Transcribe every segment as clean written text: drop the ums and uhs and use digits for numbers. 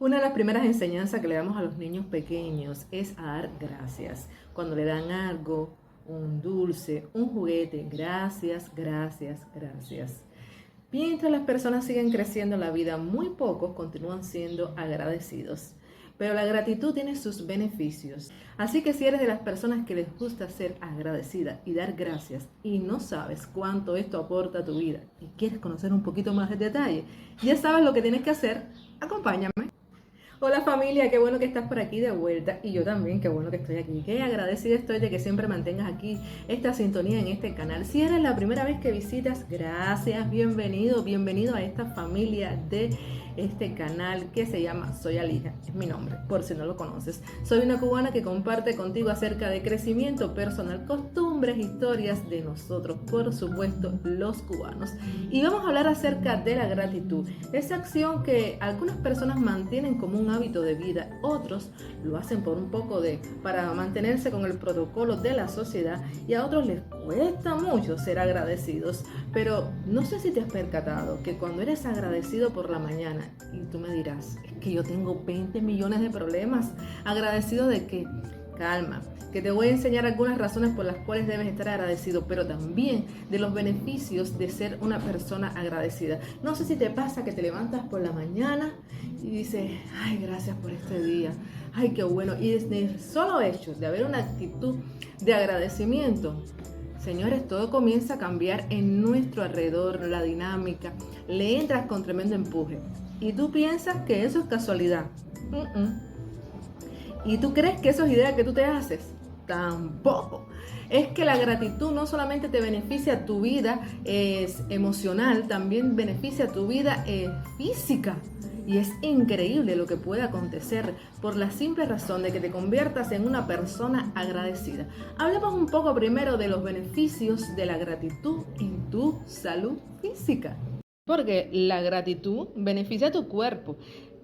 Una de las primeras enseñanzas que le damos a los niños pequeños es a dar gracias. Cuando le dan algo, un dulce, un juguete, gracias, gracias, gracias. Mientras las personas siguen creciendo en la vida, muy pocos continúan siendo agradecidos. Pero la gratitud tiene sus beneficios. Así que si eres de las personas que les gusta ser agradecida y dar gracias y no sabes cuánto esto aporta a tu vida y quieres conocer un poquito más de detalle, ya sabes lo que tienes que hacer. Acompáñame. Hola familia, qué bueno que estás por aquí de vuelta y yo también, qué bueno que estoy aquí. Qué agradecida estoy de que siempre mantengas aquí esta sintonía en este canal. Si eres la primera vez que visitas, gracias, bienvenido a esta familia de este canal que se llama Soy Alija, es mi nombre, por si no lo conoces. Soy una cubana que comparte contigo acerca de crecimiento personal, costumbres, historias de nosotros, por supuesto, los cubanos. Y vamos a hablar acerca de la gratitud, esa acción que algunas personas mantienen como un hábito de vida, otros lo hacen por un poco para mantenerse con el protocolo de la sociedad y a otros les cuesta mucho ser agradecidos. Pero no sé si te has percatado que cuando eres agradecido por la mañana, y tú me dirás, es que yo tengo 20 millones de problemas, ¿agradecido de qué? Calma, que te voy a enseñar algunas razones por las cuales debes estar agradecido, pero también de los beneficios de ser una persona agradecida. No sé si te pasa que te levantas por la mañana y dices, ay, gracias por este día, ay, qué bueno. Y desde el solo hecho de haber una actitud de agradecimiento, señores, todo comienza a cambiar en nuestro alrededor, la dinámica, le entras con tremendo empuje. Y tú piensas que eso es casualidad. ¿Y tú crees que eso es idea que tú te haces? Tampoco. Es que la gratitud no solamente te beneficia tu vida emocional, también beneficia tu vida física. Y es increíble lo que puede acontecer por la simple razón de que te conviertas en una persona agradecida. Hablemos un poco primero de los beneficios de la gratitud en tu salud física. Porque la gratitud beneficia a tu cuerpo.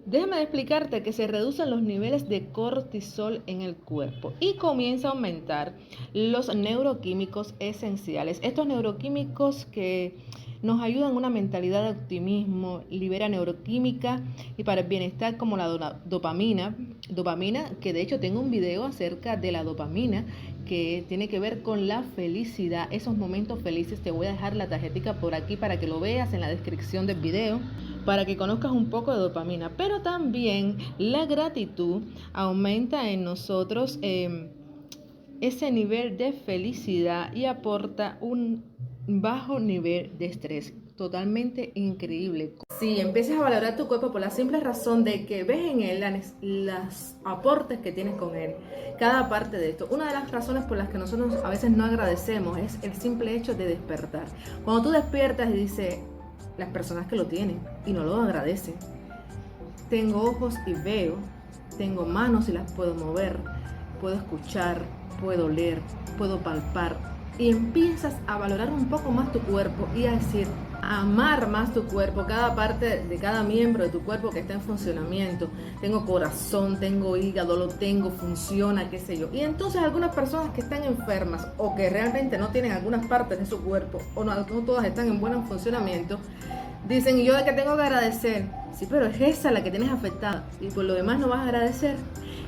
Déjame explicarte que se reducen los niveles de cortisol en el cuerpo y comienza a aumentar los neuroquímicos esenciales. Estos neuroquímicos que nos ayudan a una mentalidad de optimismo, libera neuroquímica y para el bienestar como la dopamina, que de hecho tengo un video acerca de la dopamina que tiene que ver con la felicidad, esos momentos felices. Te voy a dejar la tarjetica por aquí para que lo veas en la descripción del video, para que conozcas un poco de dopamina. Pero también la gratitud aumenta en nosotros ese nivel de felicidad y aporta un bajo nivel de estrés. Totalmente increíble. Si empiezas a valorar tu cuerpo por la simple razón de que ves en él los aportes que tienes con él, cada parte de esto. Una de las razones por las que nosotros a veces no agradecemos es el simple hecho de despertar. Cuando tú despiertas y dices, las personas que lo tienen y no lo agradecen, tengo ojos y veo, tengo manos y las puedo mover, puedo escuchar, puedo oler, puedo palpar, y empiezas a valorar un poco más tu cuerpo y a decir, a amar más tu cuerpo, cada parte de cada miembro de tu cuerpo que está en funcionamiento. Tengo corazón, tengo hígado, lo tengo, funciona, qué sé yo. Y entonces algunas personas que están enfermas o que realmente no tienen algunas partes de su cuerpo o no todas están en buen funcionamiento, dicen, ¿y yo de qué tengo que agradecer? Sí, pero es esa la que tienes afectada y por lo demás no vas a agradecer.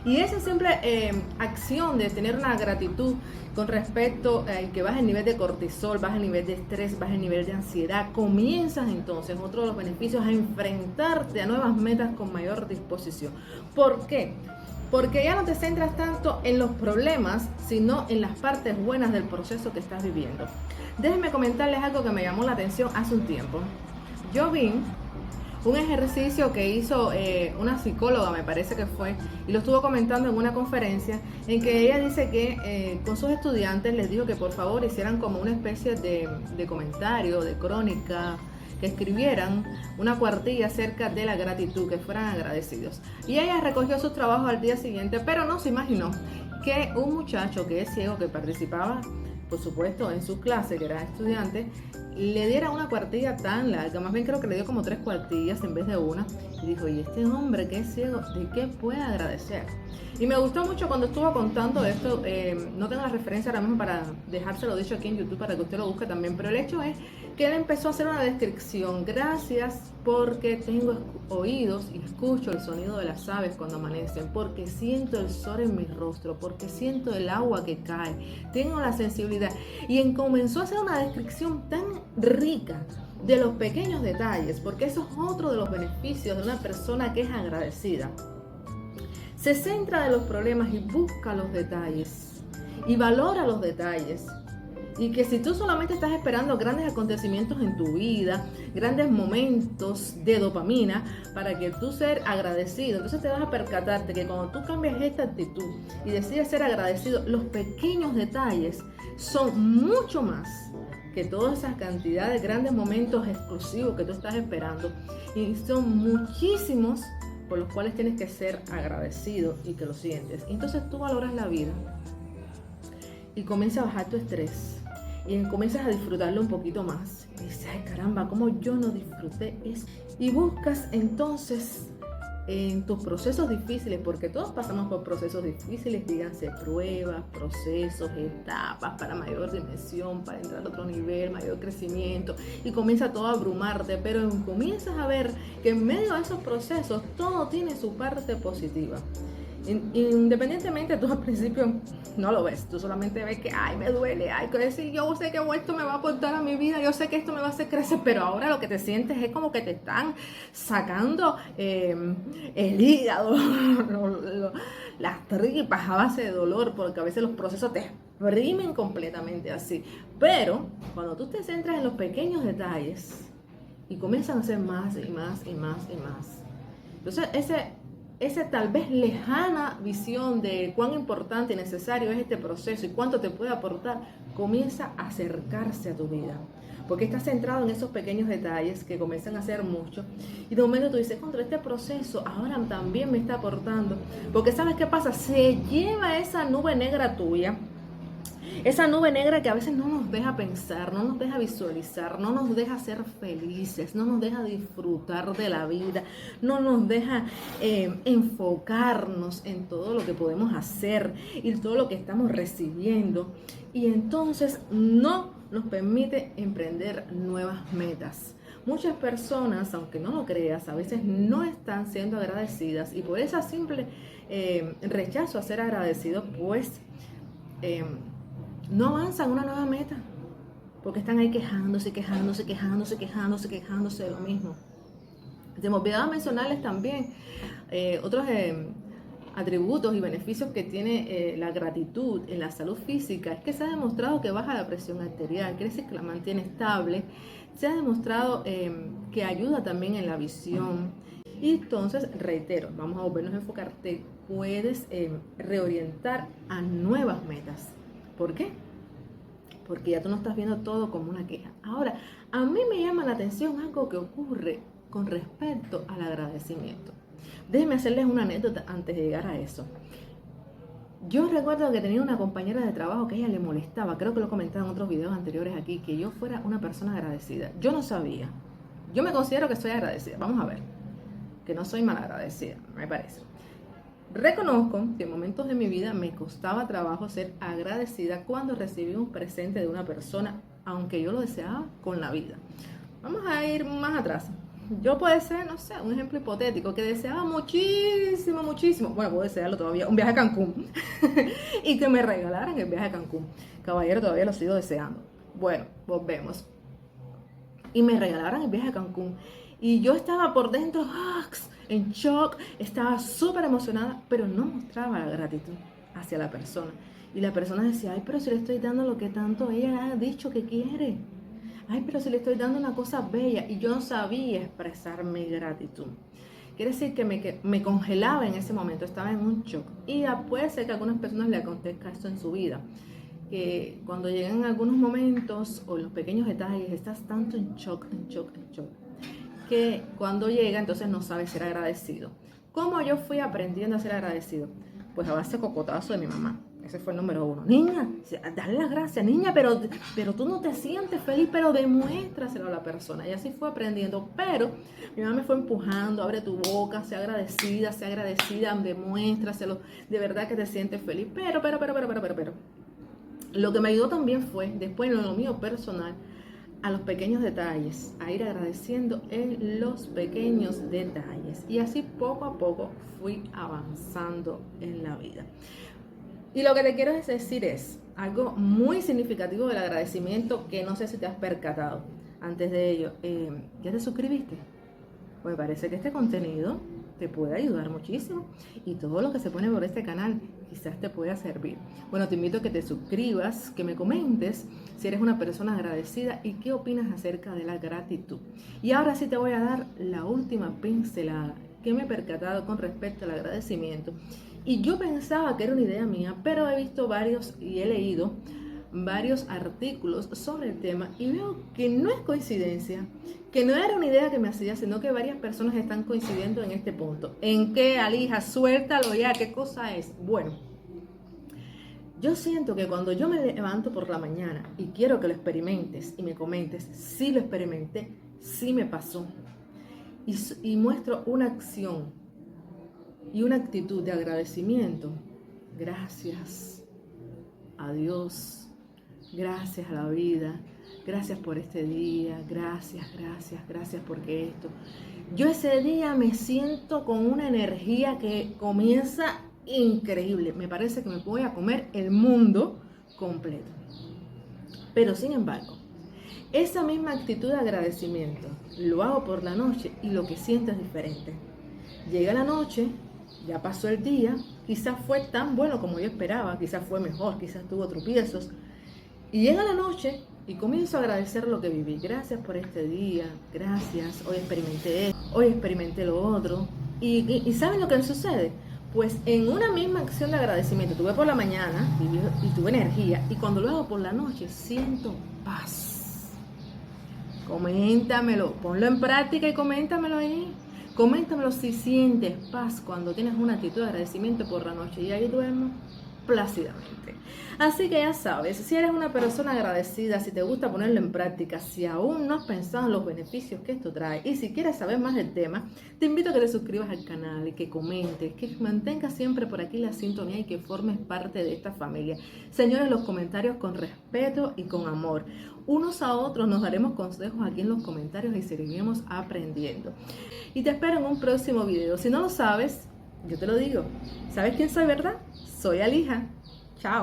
Y esa simple acción de tener una gratitud con respecto a que baja el nivel de cortisol, baja el nivel de estrés, baja el nivel de ansiedad, comienzas entonces, otro de los beneficios, a enfrentarte a nuevas metas con mayor disposición. ¿Por qué? Porque ya no te centras tanto en los problemas, sino en las partes buenas del proceso que estás viviendo. Déjenme comentarles algo que me llamó la atención hace un tiempo. Yo vi un ejercicio que hizo una psicóloga, me parece que fue, y lo estuvo comentando en una conferencia, en que ella dice que con sus estudiantes les dijo que por favor hicieran como una especie de comentario, de crónica, que escribieran una cuartilla acerca de la gratitud, que fueran agradecidos. Y ella recogió sus trabajos al día siguiente, pero no se imaginó que un muchacho que es ciego, que participaba, por supuesto, en su clase, que era estudiante, le diera una cuartilla tan larga, más bien creo que le dio como 3 cuartillas en vez de una, y dijo, y este hombre que es ciego, ¿de qué puede agradecer? Y me gustó mucho cuando estuvo contando esto, no tengo la referencia ahora mismo para dejárselo dicho aquí en YouTube para que usted lo busque también, pero el hecho es que él empezó a hacer una descripción. Gracias porque tengo oídos y escucho el sonido de las aves cuando amanecen, porque siento el sol en mi rostro, porque siento el agua que cae, tengo la sensibilidad. Y comenzó a hacer una descripción tan rica de los pequeños detalles, porque eso es otro de los beneficios de una persona que es agradecida. Se centra en los problemas y busca los detalles y valora los detalles. Y que si tú solamente estás esperando grandes acontecimientos en tu vida, grandes momentos de dopamina para que tú seas agradecido, entonces te vas a percatarte que cuando tú cambias esta actitud y decides ser agradecido, los pequeños detalles son mucho más que todas esas cantidades de grandes momentos exclusivos que tú estás esperando, y son muchísimos por los cuales tienes que ser agradecido y que lo sientes. Entonces tú valoras la vida y comienzas a bajar tu estrés y comienzas a disfrutarlo un poquito más. Y dices, ay caramba, ¿cómo yo no disfruté eso? Y buscas entonces en tus procesos difíciles, porque todos pasamos por procesos difíciles, díganse pruebas, procesos, etapas para mayor dimensión, para entrar a otro nivel, mayor crecimiento, y comienza todo a abrumarte, pero comienzas a ver que en medio de esos procesos todo tiene su parte positiva. Independientemente, tú al principio no lo ves, tú solamente ves que ay, me duele, ay, que sí, yo sé que esto me va a aportar a mi vida, yo sé que esto me va a hacer crecer, pero ahora lo que te sientes es como que te están sacando el hígado, las tripas a base de dolor, porque a veces los procesos te exprimen completamente así. Pero cuando tú te centras en los pequeños detalles y comienzan a ser más y más y más y más, entonces esa tal vez lejana visión de cuán importante y necesario es este proceso y cuánto te puede aportar, comienza a acercarse a tu vida. Porque estás centrado en esos pequeños detalles que comienzan a ser mucho. Y de momento tú dices, contra este proceso ahora también me está aportando. Porque ¿sabes qué pasa? Se lleva esa nube negra tuya. Esa nube negra que a veces no nos deja pensar, no nos deja visualizar, no nos deja ser felices, no nos deja disfrutar de la vida, no nos deja enfocarnos en todo lo que podemos hacer y todo lo que estamos recibiendo. Y entonces no nos permite emprender nuevas metas. Muchas personas, aunque no lo creas, a veces no están siendo agradecidas, y por ese simple rechazo a ser agradecidos, pues no avanzan una nueva meta, porque están ahí quejándose de lo mismo. Se me olvidaba mencionarles también otros atributos y beneficios que tiene la gratitud en la salud física. Es que se ha demostrado que baja la presión arterial, quiere decir que la mantiene estable. Se ha demostrado que ayuda también en la visión. Y entonces, reitero, vamos a volvernos a enfocar, te puedes reorientar a nuevas metas. ¿Por qué? Porque ya tú no estás viendo todo como una queja. Ahora, a mí me llama la atención algo que ocurre con respecto al agradecimiento. Déjenme hacerles una anécdota antes de llegar a eso. Yo recuerdo que tenía una compañera de trabajo que a ella le molestaba, creo que lo he comentado en otros videos anteriores aquí, que yo fuera una persona agradecida. Yo no sabía. Yo me considero que soy agradecida. Vamos a ver. Que no soy malagradecida, me parece. Reconozco que en momentos de mi vida me costaba trabajo ser agradecida cuando recibí un presente de una persona, aunque yo lo deseaba con la vida. Vamos a ir más atrás. Yo puede ser, no sé, un ejemplo hipotético, que deseaba muchísimo, bueno, puedo desearlo todavía, un viaje a Cancún. Y que me regalaran el viaje a Cancún. Caballero, todavía lo sigo deseando. Bueno, volvemos. Y me regalaran el viaje a Cancún. Y yo estaba por dentro, en shock, estaba súper emocionada, pero no mostraba la gratitud hacia la persona. Y la persona decía, ay, pero si le estoy dando lo que tanto ella ha dicho que quiere. Ay, pero si le estoy dando una cosa bella. Y yo no sabía expresar mi gratitud. Quiere decir que me congelaba en ese momento, estaba en un shock. Y puede ser que a algunas personas le acontezca esto en su vida. Que cuando llegan algunos momentos o los pequeños detalles, estás tanto en shock, que cuando llega entonces no sabes ser agradecido. ¿Cómo yo fui aprendiendo a ser agradecido? Pues a base de cocotazo de mi mamá. Ese fue el número 1. Niña, dale las gracias, niña, pero tú no te sientes feliz, pero demuéstraselo a la persona. Y así fue aprendiendo, pero mi mamá me fue empujando, abre tu boca, sea agradecida, demuéstraselo, de verdad que te sientes feliz. Pero. Lo que me ayudó también fue, después en lo mío personal, a los pequeños detalles, a ir agradeciendo en los pequeños detalles. Y así poco a poco fui avanzando en la vida. Y lo que te quiero decir es algo muy significativo del agradecimiento que no sé si te has percatado. Antes de ello, ¿ya te suscribiste? Pues parece que este contenido te puede ayudar muchísimo y todo lo que se pone por este canal quizás te pueda servir. Bueno, te invito a que te suscribas, que me comentes si eres una persona agradecida y qué opinas acerca de la gratitud. Y ahora sí te voy a dar la última pincelada que me he percatado con respecto al agradecimiento. Y yo pensaba que era una idea mía, pero he visto varios y he leído varios artículos sobre el tema y veo que no es coincidencia, que no era una idea que me hacía, sino que varias personas están coincidiendo en este punto. ¿En qué, Alija? Suéltalo ya, ¿qué cosa es? Bueno, yo siento que cuando yo me levanto por la mañana y quiero que lo experimentes y me comentes si lo experimenté, si me pasó, y muestro una acción y una actitud de agradecimiento, gracias a Dios, gracias a la vida, gracias por este día, gracias porque esto. Yo ese día me siento con una energía que comienza increíble. Me parece que me voy a comer el mundo completo. Pero sin embargo, esa misma actitud de agradecimiento lo hago por la noche y lo que siento es diferente. Llega la noche, ya pasó el día, quizás fue tan bueno como yo esperaba, quizás fue mejor, quizás tuvo tropiezos. Y llega la noche y comienzo a agradecer lo que viví. Gracias por este día, gracias, hoy experimenté esto, hoy experimenté lo otro. ¿Y saben lo que sucede? Pues en una misma acción de agradecimiento, tuve por la mañana y tuve energía, y cuando lo hago por la noche siento paz. Coméntamelo, ponlo en práctica y coméntamelo ahí. Coméntamelo si sientes paz cuando tienes una actitud de agradecimiento por la noche y ahí duermo plácidamente. Así que ya sabes, si eres una persona agradecida, si te gusta ponerlo en práctica, si aún no has pensado en los beneficios que esto trae y si quieres saber más del tema, te invito a que te suscribas al canal y que comentes, que mantengas siempre por aquí la sintonía y que formes parte de esta familia. Señores, los comentarios con respeto y con amor. Unos a otros nos daremos consejos aquí en los comentarios y seguiremos aprendiendo. Y te espero en un próximo video. Si no lo sabes, yo te lo digo. ¿Sabes quién soy, verdad? Soy Alija. Chao.